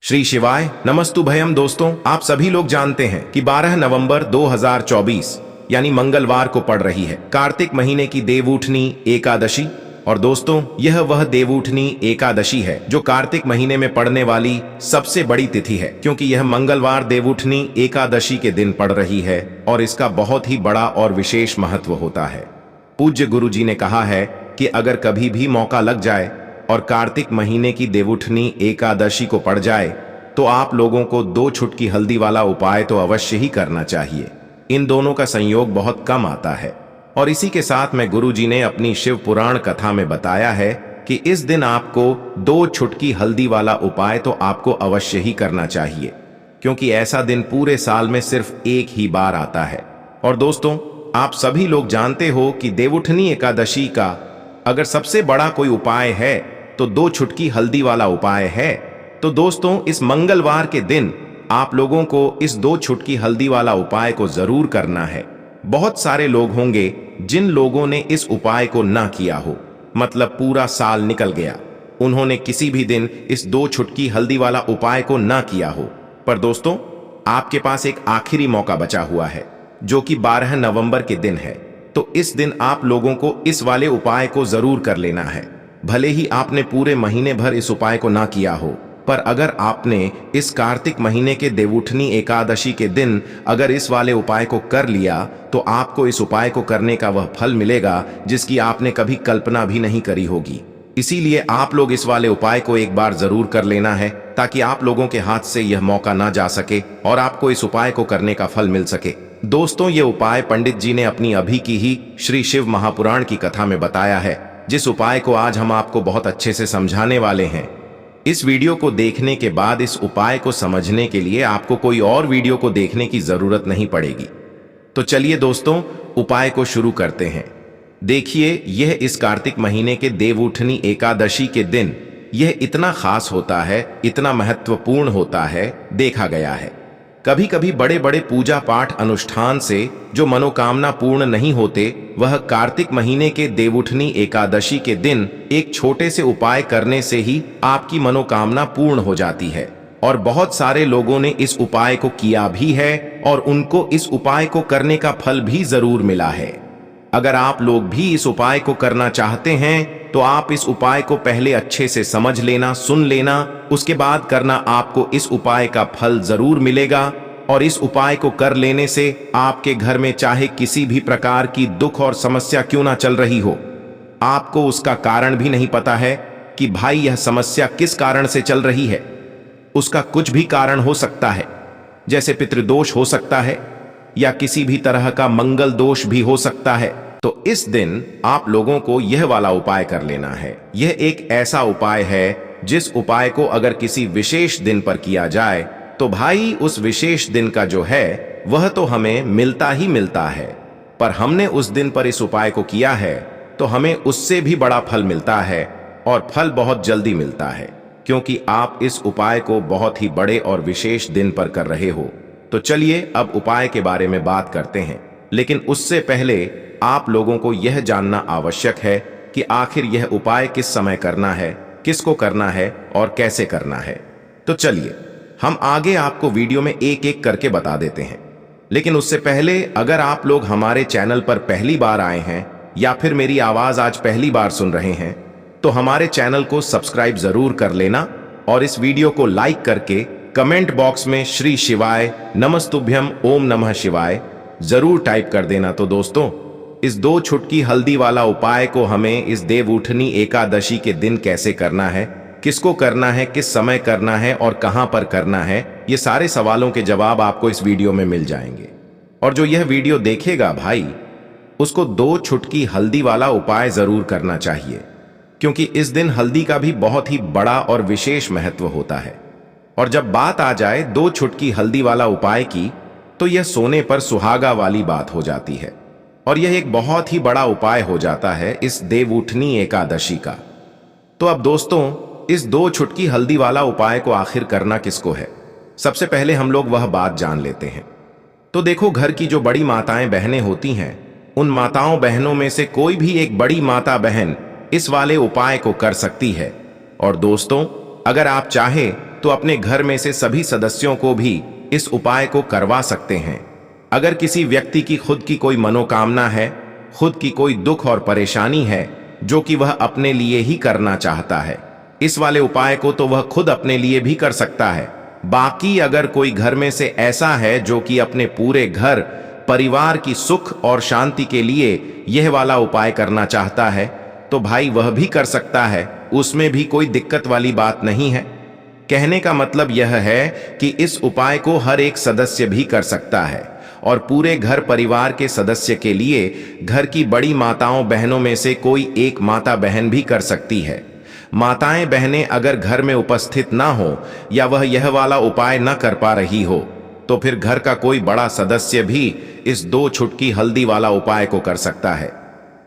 श्री शिवाय नमस्तुभयम। दोस्तों, आप सभी लोग जानते हैं कि 12 नवंबर 2024 यानी मंगलवार को पड़ रही है कार्तिक महीने की देवउठनी एकादशी। और दोस्तों, यह वह देवउठनी एकादशी है जो कार्तिक महीने में पड़ने वाली सबसे बड़ी तिथि है, क्योंकि यह मंगलवार देवउठनी एकादशी के दिन पड़ रही है और इसका बहुत ही बड़ा और विशेष महत्व होता है। पूज्य गुरु जी ने कहा है कि अगर कभी भी मौका लग जाए और कार्तिक महीने की देवउठनी एकादशी को पड़ जाए तो आप लोगों को 2 छुटकी हल्दी वाला उपाय तो अवश्य ही करना चाहिए। इन दोनों का संयोग बहुत कम आता है और इसी के साथ में गुरु जी ने अपनी शिव पुराण कथा में बताया है कि इस दिन आपको 2 छुटकी हल्दी वाला उपाय तो आपको अवश्य ही करना चाहिए, क्योंकि ऐसा दिन पूरे साल में सिर्फ एक ही बार आता है। और दोस्तों, आप सभी लोग जानते हो कि देवउठनी एकादशी का अगर सबसे बड़ा कोई उपाय है तो 2 छुटकी हल्दी वाला उपाय है। तो दोस्तों, इस मंगलवार के दिन आप लोगों को इस 2 छुटकी हल्दी वाला उपाय को जरूर करना है। बहुत सारे लोग होंगे जिन लोगों ने इस उपाय को ना किया हो, मतलब पूरा साल निकल गया, उन्होंने किसी भी दिन इस 2 छुटकी हल्दी वाला उपाय को ना किया हो। पर दोस्तों, आपके पास एक आखिरी मौका बचा हुआ है जो कि 12 नवंबर के दिन है। तो इस दिन आप लोगों को इस वाले उपाय को जरूर कर लेना है। भले ही आपने पूरे महीने भर इस उपाय को ना किया हो, पर अगर आपने इस कार्तिक महीने के देवउठनी एकादशी के दिन अगर इस वाले उपाय को कर लिया तो आपको इस उपाय को करने का वह फल मिलेगा जिसकी आपने कभी कल्पना भी नहीं करी होगी। इसीलिए आप लोग इस वाले उपाय को एक बार जरूर कर लेना है, ताकि आप लोगों के हाथ से यह मौका ना जा सके और आपको इस उपाय को करने का फल मिल सके। दोस्तों, ये उपाय पंडित जी ने अपनी अभी की ही श्री शिव महापुराण की कथा में बताया है, जिस उपाय को आज हम आपको बहुत अच्छे से समझाने वाले हैं। इस वीडियो को देखने के बाद इस उपाय को समझने के लिए आपको कोई और वीडियो को देखने की जरूरत नहीं पड़ेगी। तो चलिए दोस्तों, उपाय को शुरू करते हैं। देखिए, यह इस कार्तिक महीने के देवउठनी एकादशी के दिन यह इतना खास होता है, इतना महत्वपूर्ण होता है, देखा गया है कभी कभी बड़े बड़े पूजा पाठ अनुष्ठान से जो मनोकामना पूर्ण नहीं होते, वह कार्तिक महीने के देवउठनी एकादशी के दिन एक छोटे से उपाय करने से ही आपकी मनोकामना पूर्ण हो जाती है। और बहुत सारे लोगों ने इस उपाय को किया भी है और उनको इस उपाय को करने का फल भी जरूर मिला है। अगर आप लोग भी इस उपाय को करना चाहते हैं तो आप इस उपाय को पहले अच्छे से समझ लेना, सुन लेना, उसके बाद करना। आपको इस उपाय का फल जरूर मिलेगा और इस उपाय को कर लेने से आपके घर में चाहे किसी भी प्रकार की दुख और समस्या क्यों ना चल रही हो, आपको उसका कारण भी नहीं पता है कि भाई यह समस्या किस कारण से चल रही है। उसका कुछ भी कारण हो सकता है, जैसे पितृदोष हो सकता है या किसी भी तरह का मंगल दोष भी हो सकता है। तो इस दिन आप लोगों को यह वाला उपाय कर लेना है। यह एक ऐसा उपाय है जिस उपाय को अगर किसी विशेष दिन पर किया जाए तो भाई उस विशेष दिन का जो है वह तो हमें मिलता ही मिलता है, पर हमने उस दिन पर इस उपाय को किया है तो हमें उससे भी बड़ा फल मिलता है और फल बहुत जल्दी मिलता है, क्योंकि आप इस उपाय को बहुत ही बड़े और विशेष दिन पर कर रहे हो। तो चलिए अब उपाय के बारे में बात करते हैं, लेकिन उससे पहले आप लोगों को यह जानना आवश्यक है कि आखिर यह उपाय किस समय करना है, किसको करना है और कैसे करना है। तो चलिए हम आगे आपको वीडियो में एक एक करके बता देते हैं। लेकिन उससे पहले अगर आप लोग हमारे चैनल पर पहली बार आए हैं या फिर मेरी आवाज आज पहली बार सुन रहे हैं तो हमारे चैनल को सब्सक्राइब जरूर कर लेना और इस वीडियो को लाइक करके कमेंट बॉक्स में श्री शिवाय नमस्तुभ्यम ओम नमः शिवाय जरूर टाइप कर देना। तो दोस्तों, इस 2 छुटकी हल्दी वाला उपाय को हमें इस देवउठनी एकादशी के दिन कैसे करना है, किसको करना है, किस समय करना है और कहां पर करना है, ये सारे सवालों के जवाब आपको इस वीडियो में मिल जाएंगे। और जो यह वीडियो देखेगा भाई, उसको 2 छुटकी हल्दी वाला उपाय जरूर करना चाहिए, क्योंकि इस दिन हल्दी का भी बहुत ही बड़ा और विशेष महत्व होता है। और जब बात आ जाए 2 छुटकी हल्दी वाला उपाय की, तो यह सोने पर सुहागा वाली बात हो जाती है और यह एक बहुत ही बड़ा उपाय हो जाता है इस देवउठनी एकादशी का। तो अब दोस्तों, इस 2 छुटकी हल्दी वाला उपाय को आखिर करना किसको है, सबसे पहले हम लोग वह बात जान लेते हैं। तो देखो, घर की जो बड़ी माताएं बहनें होती हैं, उन माताओं बहनों में से कोई भी एक बड़ी माता बहन इस वाले उपाय को कर सकती है। और दोस्तों, अगर आप चाहें तो अपने घर में से सभी सदस्यों को भी इस उपाय को करवा सकते हैं। अगर किसी व्यक्ति की खुद की कोई मनोकामना है, खुद की कोई दुख और परेशानी है जो कि वह अपने लिए ही करना चाहता है, इस वाले उपाय को तो वह खुद अपने लिए भी कर सकता है। बाकी अगर कोई घर में से ऐसा है जो कि अपने पूरे घर परिवार की सुख और शांति के लिए यह वाला उपाय करना चाहता है, तो भाई वह भी कर सकता है, उसमें भी कोई दिक्कत वाली बात नहीं है। कहने का मतलब यह है कि इस उपाय को हर एक सदस्य भी कर सकता है और पूरे घर परिवार के सदस्य के लिए घर की बड़ी माताओं बहनों में से कोई एक माता बहन भी कर सकती है। माताएं बहनें अगर घर में उपस्थित ना हो या वह यह वाला उपाय न कर पा रही हो, तो फिर घर का कोई बड़ा सदस्य भी इस 2 छुटकी हल्दी वाला उपाय को कर सकता है,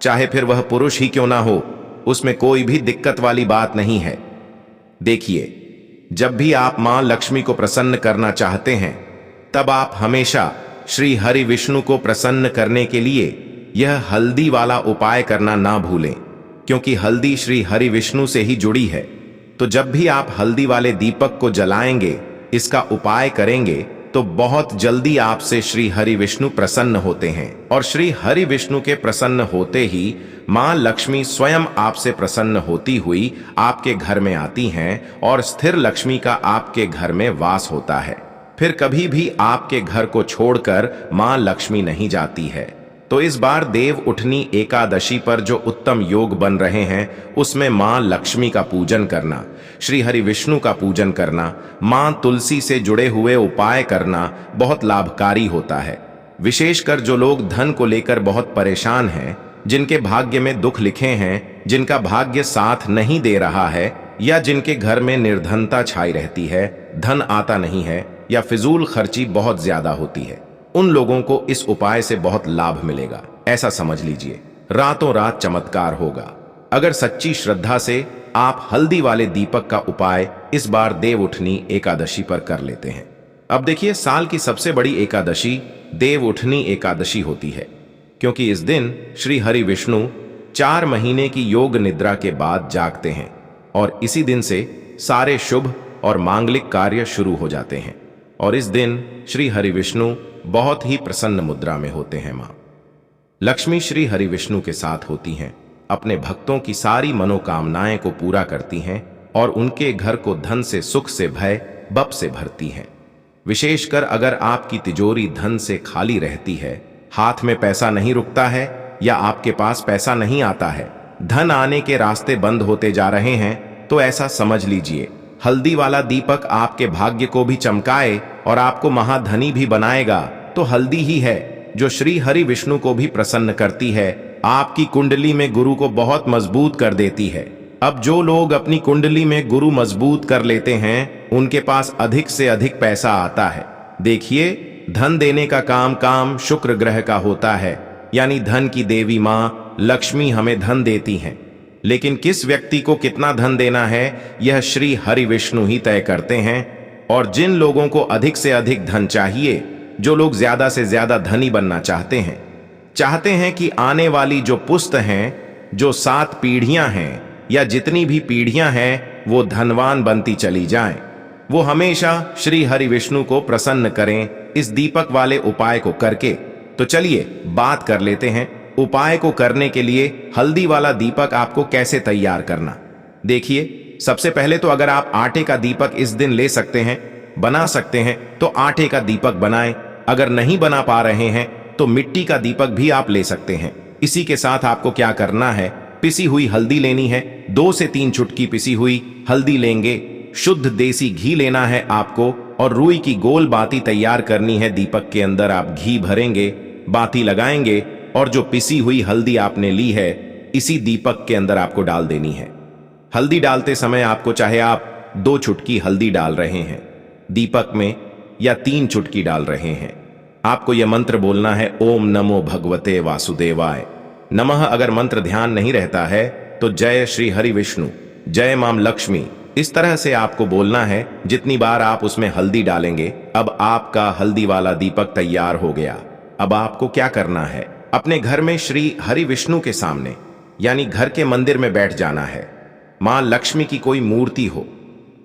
चाहे फिर वह पुरुष ही क्यों ना हो, उसमें कोई भी दिक्कत वाली बात नहीं है। देखिए, जब भी आप मां लक्ष्मी को प्रसन्न करना चाहते हैं, तब आप हमेशा श्री हरि विष्णु को प्रसन्न करने के लिए यह हल्दी वाला उपाय करना ना भूलें, क्योंकि हल्दी श्री हरि विष्णु से ही जुड़ी है। तो जब भी आप हल्दी वाले दीपक को जलाएंगे, इसका उपाय करेंगे, तो बहुत जल्दी आपसे श्री हरि विष्णु प्रसन्न होते हैं और श्री हरि विष्णु के प्रसन्न होते ही मां लक्ष्मी स्वयं आपसे प्रसन्न होती हुई आपके घर में आती हैं और स्थिर लक्ष्मी का आपके घर में वास होता है। फिर कभी भी आपके घर को छोड़कर मां लक्ष्मी नहीं जाती है। तो इस बार देव उठनी एकादशी पर जो उत्तम योग बन रहे हैं, उसमें मां लक्ष्मी का पूजन करना, श्री हरि विष्णु का पूजन करना, मां तुलसी से जुड़े हुए उपाय करना बहुत लाभकारी होता है। विशेषकर जो लोग धन को लेकर बहुत परेशान हैं, जिनके भाग्य में दुख लिखे हैं, जिनका भाग्य साथ नहीं दे रहा है, या जिनके घर में निर्धनता छाई रहती है, धन आता नहीं है या फिजूल खर्ची बहुत ज्यादा होती है, उन लोगों को इस उपाय से बहुत लाभ मिलेगा। ऐसा समझ लीजिए, रातों रात चमत्कार होगा अगर सच्ची श्रद्धा से आप हल्दी वाले दीपक का उपाय इस बार देव उठनी एकादशी पर कर लेते हैं। अब देखिए, साल की सबसे बड़ी एकादशी देव उठनी एकादशी होती है, क्योंकि इस दिन श्री हरि विष्णु 4 महीने की योग निद्रा के बाद जागते हैं और इसी दिन से सारे शुभ और मांगलिक कार्य शुरू हो जाते हैं। और इस दिन श्री हरि विष्णु बहुत ही प्रसन्न मुद्रा में होते हैं। मां लक्ष्मी श्री हरि विष्णु के साथ होती हैं, अपने भक्तों की सारी मनोकामनाएं को पूरा करती हैं और उनके घर को धन से, सुख से, भय बप से भरती हैं। विशेषकर अगर आपकी तिजोरी धन से खाली रहती है, हाथ में पैसा नहीं रुकता है या आपके पास पैसा नहीं आता है, धन आने के रास्ते बंद होते जा रहे हैं, तो ऐसा समझ लीजिए हल्दी वाला दीपक आपके भाग्य को भी चमकाए और आपको महाधनी भी बनाएगा। तो हल्दी ही है जो श्री हरि विष्णु को भी प्रसन्न करती है, आपकी कुंडली में गुरु को बहुत मजबूत कर देती है। अब जो लोग अपनी कुंडली में गुरु मजबूत कर लेते हैं, उनके पास अधिक से अधिक पैसा आता है। देखिए, धन देने का काम शुक्र ग्रह का होता है, यानी धन की देवी मां लक्ष्मी हमें धन देती हैं। लेकिन किस व्यक्ति को कितना धन देना है, यह श्री हरि विष्णु ही तय करते हैं। और जिन लोगों को अधिक से अधिक धन चाहिए, जो लोग ज्यादा से ज्यादा धनी बनना चाहते हैं कि आने वाली जो पुस्त हैं, जो 7 पीढ़ियां हैं या जितनी भी पीढ़ियां हैं, वो धनवान बनती चली जाएं, वो हमेशा श्री हरि विष्णु को प्रसन्न करें इस दीपक वाले उपाय को करके। तो चलिए बात कर लेते हैं उपाय को करने के लिए हल्दी वाला दीपक आपको कैसे तैयार करना। देखिए, सबसे पहले तो अगर आप आटे का दीपक इस दिन ले सकते हैं, बना सकते हैं, तो आटे का दीपक बनाएं। अगर नहीं बना पा रहे हैं तो मिट्टी का दीपक भी आप ले सकते हैं। इसी के साथ आपको क्या करना है, पिसी हुई हल्दी लेनी है, 2 से 3 चुटकी पिसी हुई हल्दी लेंगे, शुद्ध देसी घी लेना है आपको, और रुई की गोल बाती तैयार करनी है। दीपक के अंदर आप घी भरेंगे, बाती लगाएंगे और जो पिसी हुई हल्दी आपने ली है, इसी दीपक के अंदर आपको डाल देनी है। हल्दी डालते समय आपको, चाहे आप 2 चुटकी हल्दी डाल रहे हैं दीपक में या 3 चुटकी डाल रहे हैं, आपको यह मंत्र बोलना है, ओम नमो भगवते वासुदेवाय नमः। अगर मंत्र ध्यान नहीं रहता है तो जय श्री हरि विष्णु, जय मां लक्ष्मी, इस तरह से आपको बोलना है। जितनी बार आप उसमें हल्दी डालेंगे, अब आपका हल्दी वाला दीपक तैयार हो गया। अब आपको क्या करना है, अपने घर में श्री हरि विष्णु के सामने, यानी घर के मंदिर में बैठ जाना है। मां लक्ष्मी की कोई मूर्ति हो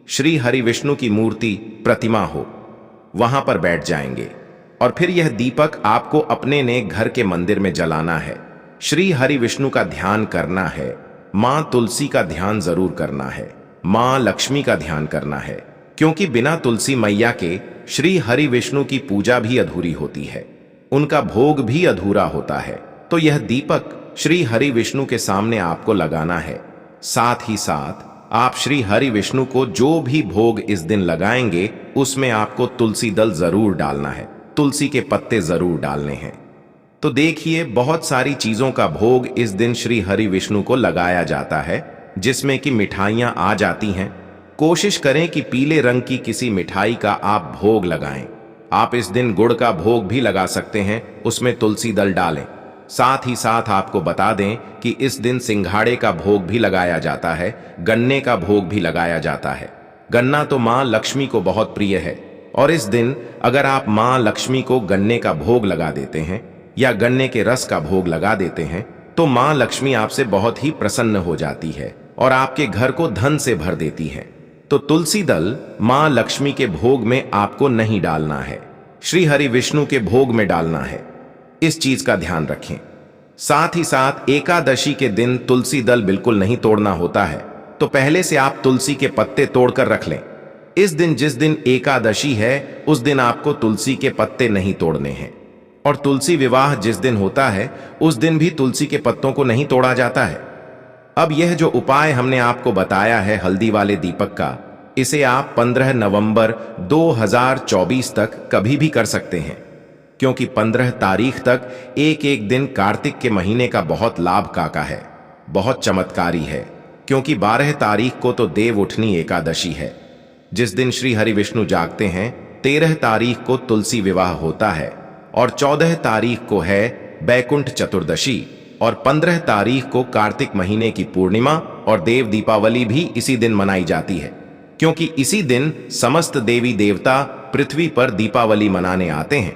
श्री हरि विष्णु की मूर्ति प्रतिमा हो, वहां पर बैठ जाएंगे और फिर यह दीपक आपको अपने ने घर के मंदिर में जलाना है। श्री हरि विष्णु का ध्यान करना है, मां तुलसी का ध्यान जरूर करना है, मां लक्ष्मी का ध्यान करना है, क्योंकि बिना तुलसी मैया के श्री हरि विष्णु की पूजा भी अधूरी होती है, उनका भोग भी अधूरा होता है। तो यह दीपक श्री हरि विष्णु के सामने आपको लगाना है। साथ ही साथ आप श्री हरि विष्णु को जो भी भोग इस दिन लगाएंगे उसमें आपको तुलसी दल जरूर डालना है, तुलसी के पत्ते जरूर डालने हैं। तो देखिए, बहुत सारी चीजों का भोग इस दिन श्री हरि विष्णु को लगाया जाता है, जिसमें कि मिठाइयां आ जाती हैं। कोशिश करें कि पीले रंग की किसी मिठाई का आप भोग लगाएं। आप इस दिन गुड़ का भोग भी लगा सकते हैं, उसमें तुलसी दल डालें। साथ ही साथ आपको बता दें कि इस दिन सिंघाड़े का भोग भी लगाया जाता है, गन्ने का भोग भी लगाया जाता है। गन्ना तो मां लक्ष्मी को बहुत प्रिय है और इस दिन अगर आप मां लक्ष्मी को गन्ने का भोग लगा देते हैं या गन्ने के रस का भोग लगा देते हैं तो मां लक्ष्मी आपसे बहुत ही प्रसन्न हो जाती है और आपके घर को धन से भर देती है। तो तुलसी दल मां लक्ष्मी के भोग में आपको नहीं डालना है, श्री हरि विष्णु के भोग में डालना है, इस चीज का ध्यान रखें। साथ ही साथ एकादशी के दिन तुलसी दल बिल्कुल नहीं तोड़ना होता है, तो पहले से आप तुलसी के पत्ते तोड़कर रख लें। इस दिन जिस दिन एकादशी है उस दिन आपको तुलसी के पत्ते नहीं तोड़ने हैं। और तुलसी विवाह जिस दिन होता है उस दिन भी तुलसी के पत्तों को नहीं तोड़ा जाता है। अब यह जो उपाय हमने आपको बताया है हल्दी वाले दीपक का, इसे आप 15 नवंबर 2024 तक कभी भी कर सकते हैं, क्योंकि 15 तारीख तक एक एक दिन कार्तिक के महीने का बहुत लाभ का है, बहुत चमत्कारी है। क्योंकि 12 तारीख को तो देव उठनी एकादशी है, जिस दिन श्री हरि विष्णु जागते हैं। 13 तारीख को तुलसी विवाह होता है और 14 तारीख को है बैकुंठ चतुर्दशी और 15 तारीख को कार्तिक महीने की पूर्णिमा और देव दीपावली भी इसी दिन मनाई जाती है, क्योंकि इसी दिन समस्त देवी देवता पृथ्वी पर दीपावली मनाने आते हैं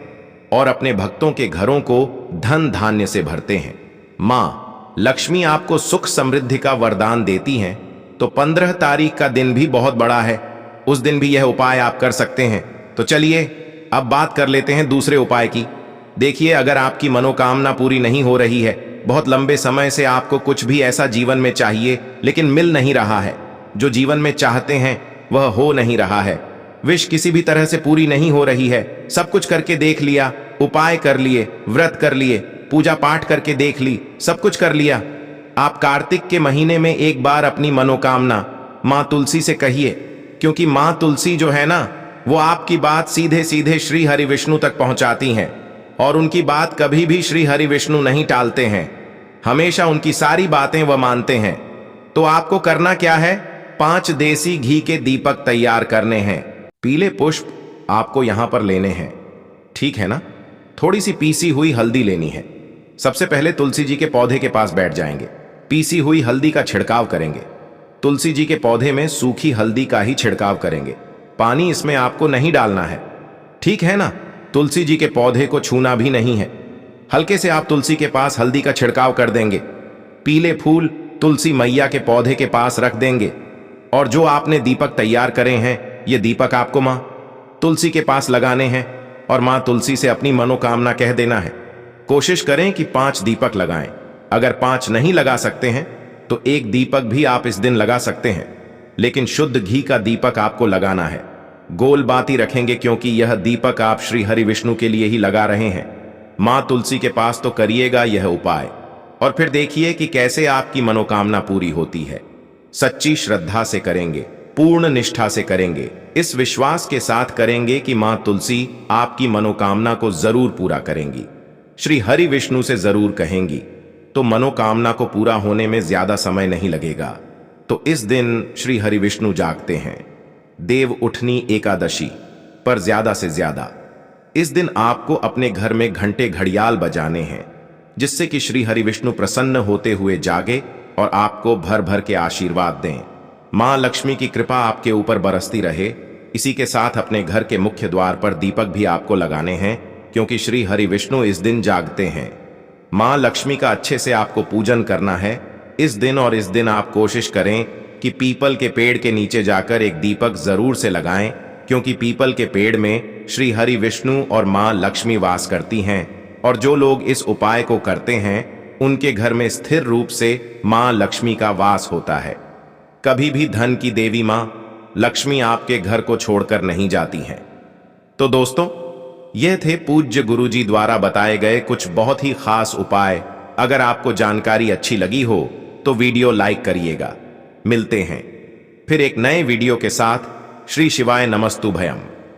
और अपने भक्तों के घरों को धन धान्य से भरते हैं। मां लक्ष्मी आपको सुख समृद्धि का वरदान देती हैं, तो 15 तारीख का दिन भी बहुत बड़ा है, उस दिन भी यह उपाय आप कर सकते हैं। तो चलिए अब बात कर लेते हैं दूसरे उपाय की। देखिए, अगर आपकी मनोकामना पूरी नहीं हो रही है, बहुत लंबे समय से आपको कुछ भी ऐसा जीवन में चाहिए लेकिन मिल नहीं रहा है, जो जीवन में चाहते हैं वह हो नहीं रहा है, विश किसी भी तरह से पूरी नहीं हो रही है, सब कुछ करके देख लिया, उपाय कर लिए, व्रत कर लिए, पूजा पाठ करके देख ली, सब कुछ कर लिया, आप कार्तिक के महीने में एक बार अपनी मनोकामना मां तुलसी से कहिए, क्योंकि मां तुलसी जो है ना, वो आपकी बात सीधे सीधे श्री हरि विष्णु तक पहुंचाती हैं और उनकी बात कभी भी श्री हरि विष्णु नहीं टालते हैं, हमेशा उनकी सारी बातें वह मानते हैं। तो आपको करना क्या है, 5 देसी घी के दीपक तैयार करने हैं। पीले पुष्प आपको यहां पर लेने हैं, ठीक है ना। थोड़ी सी पीसी हुई हल्दी लेनी है। सबसे पहले तुलसी जी के पौधे के पास बैठ जाएंगे, पीसी हुई हल्दी का छिड़काव करेंगे। तुलसी जी के पौधे में सूखी हल्दी का ही छिड़काव करेंगे, पानी इसमें आपको नहीं डालना है, ठीक है ना। तुलसी जी के पौधे को छूना भी नहीं है। हल्के से आप तुलसी के पास हल्दी का छिड़काव कर देंगे। पीले फूल तुलसी मैया के पौधे के पास रख देंगे और जो आपने दीपक तैयार करे हैं, ये दीपक आपको मां तुलसी के पास लगाने हैं और मां तुलसी से अपनी मनोकामना कह देना है। कोशिश करें कि 5 दीपक लगाएं। अगर 5 नहीं लगा सकते हैं तो 1 दीपक भी आप इस दिन लगा सकते हैं, लेकिन शुद्ध घी का दीपक आपको लगाना है। गोल बाती रखेंगे, क्योंकि यह दीपक आप श्री हरि विष्णु के लिए ही लगा रहे हैं। मां तुलसी के पास तो करिएगा यह उपाय और फिर देखिए कि कैसे आपकी मनोकामना पूरी होती है। सच्ची श्रद्धा से करेंगे, पूर्ण निष्ठा से करेंगे, इस विश्वास के साथ करेंगे कि मां तुलसी आपकी मनोकामना को जरूर पूरा करेंगी, श्री हरि विष्णु से जरूर कहेंगी, तो मनोकामना को पूरा होने में ज्यादा समय नहीं लगेगा। तो इस दिन श्री हरि विष्णु जागते हैं, देव उठनी एकादशी पर ज्यादा से ज्यादा इस दिन आपको अपने घर में घंटे घड़ियाल बजाने हैं, जिससे कि श्री हरि विष्णु प्रसन्न होते हुए जागे और आपको भर भर के आशीर्वाद दें। मां लक्ष्मी की कृपा आपके ऊपर बरसती रहे। इसी के साथ अपने घर के मुख्य द्वार पर दीपक भी आपको लगाने हैं, क्योंकि श्री हरि विष्णु इस दिन जागते हैं। मां लक्ष्मी का अच्छे से आपको पूजन करना है इस दिन, और इस दिन आप कोशिश करें कि पीपल के पेड़ के नीचे जाकर एक दीपक जरूर से लगाएं, क्योंकि पीपल के पेड़ में श्री हरि विष्णु और मां लक्ष्मी वास करती हैं, और जो लोग इस उपाय को करते हैं उनके घर में स्थिर रूप से मां लक्ष्मी का वास होता है। कभी भी धन की देवी मां लक्ष्मी आपके घर को छोड़कर नहीं जाती हैं। तो दोस्तों, यह थे पूज्य गुरुजी द्वारा बताए गए कुछ बहुत ही खास उपाय। अगर आपको जानकारी अच्छी लगी हो तो वीडियो लाइक करिएगा। मिलते हैं फिर एक नए वीडियो के साथ। श्री शिवाय नमस्तुभयम।